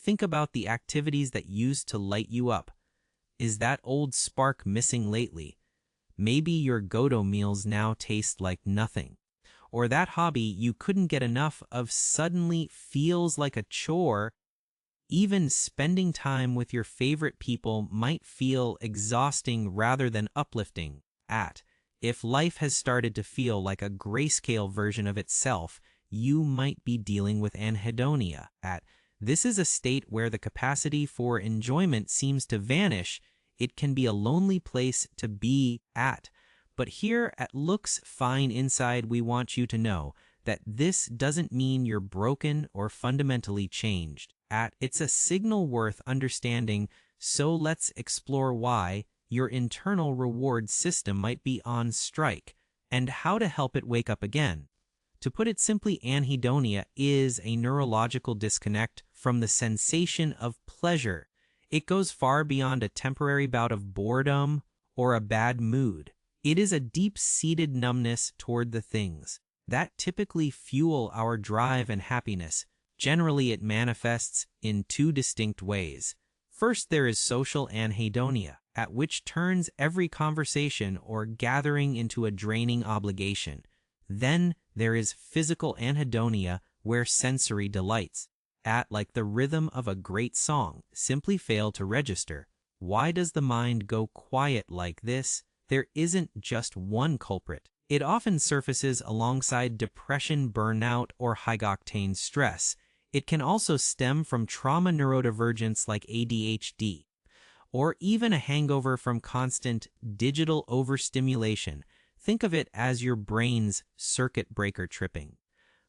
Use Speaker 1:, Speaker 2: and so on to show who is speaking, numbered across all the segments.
Speaker 1: Think about the activities that used to light you up. Is that old spark missing lately? Maybe your go-to meals now taste like nothing. Or that hobby you couldn't get enough of suddenly feels like a chore. Even spending time with your favorite people might feel exhausting rather than uplifting. If life has started to feel like a grayscale version of itself, you might be dealing with anhedonia. This is a state where the capacity for enjoyment seems to vanish. It can be a lonely place to be at. But here at Looks Fine Inside, we want you to know that this doesn't mean you're broken or fundamentally changed. It's a signal worth understanding, so let's explore why your internal reward system might be on strike and how to help it wake up again. To put it simply, anhedonia is a neurological disconnect from the sensation of pleasure. It goes far beyond a temporary bout of boredom or a bad mood. It is a deep-seated numbness toward the things that typically fuel our drive and happiness. Generally, it manifests in two distinct ways. First, there is social anhedonia, which turns every conversation or gathering into a draining obligation. Then there is physical anhedonia, where sensory delights, like the rhythm of a great song, simply fail to register. Why does the mind go quiet like this? There isn't just one culprit. It often surfaces alongside depression, burnout, or high-octane stress. It can also stem from trauma neurodivergence like ADHD, or even a hangover from constant digital overstimulation. Think of it as your brain's circuit breaker tripping.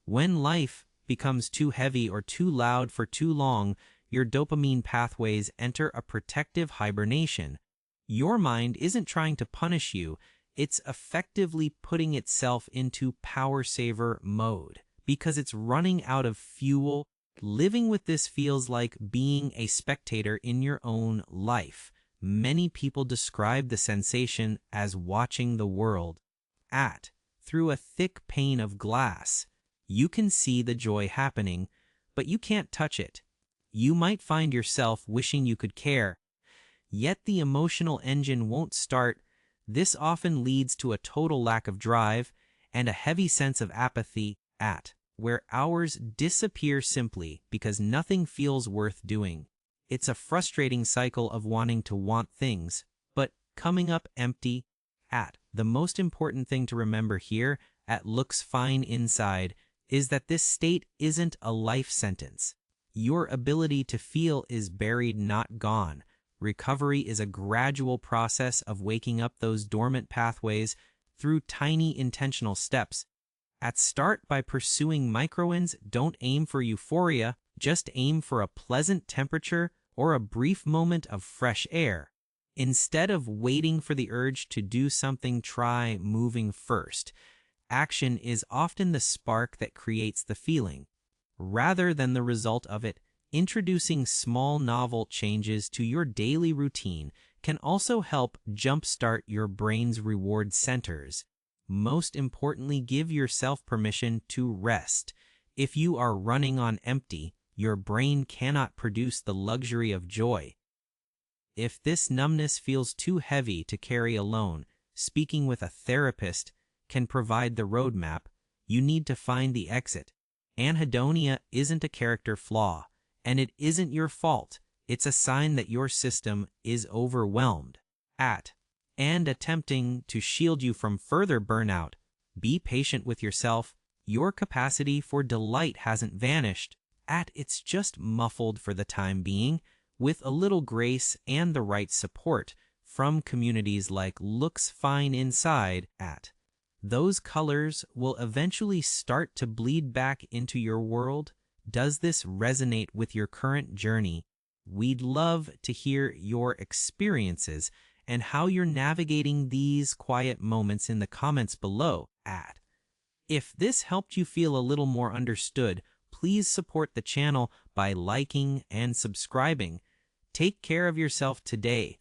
Speaker 1: When life becomes too heavy or too loud for too long, your dopamine pathways enter a protective hibernation. Your mind isn't trying to punish you, it's effectively putting itself into power saver mode because it's running out of fuel. Living with this feels like being a spectator in your own life. Many people describe the sensation as watching the world through a thick pane of glass. You can see the joy happening, but you can't touch it. You might find yourself wishing you could care, yet the emotional engine won't start. This often leads to a total lack of drive and a heavy sense of apathy, where hours disappear simply because nothing feels worth doing. It's a frustrating cycle of wanting to want things, but coming up empty. The most important thing to remember here at Looks Fine Inside is that this state isn't a life sentence. Your ability to feel is buried, not gone. Recovery is a gradual process of waking up those dormant pathways through tiny intentional steps. Start by pursuing micro-wins. Don't aim for euphoria, just aim for a pleasant temperature or a brief moment of fresh air. Instead of waiting for the urge to do something, try moving first. Action is often the spark that creates the feeling, rather than the result of it. Introducing small novel changes to your daily routine can also help jumpstart your brain's reward centers. Most importantly, give yourself permission to rest. If you are running on empty, your brain cannot produce the luxury of joy. If this numbness feels too heavy to carry alone, speaking with a therapist can provide the roadmap. You need to find the exit. Anhedonia isn't a character flaw, and it isn't your fault. It's a sign that your system is overwhelmed and attempting to shield you from further burnout. Be patient with yourself. Your capacity for delight hasn't vanished. It's just muffled for the time being. With a little grace and the right support from communities like Looks Fine Inside, those colors will eventually start to bleed back into your world. Does this resonate with your current journey? We'd love to hear your experiences and how you're navigating these quiet moments in the comments below. If this helped you feel a little more understood, please support the channel by liking and subscribing. Take care of yourself today.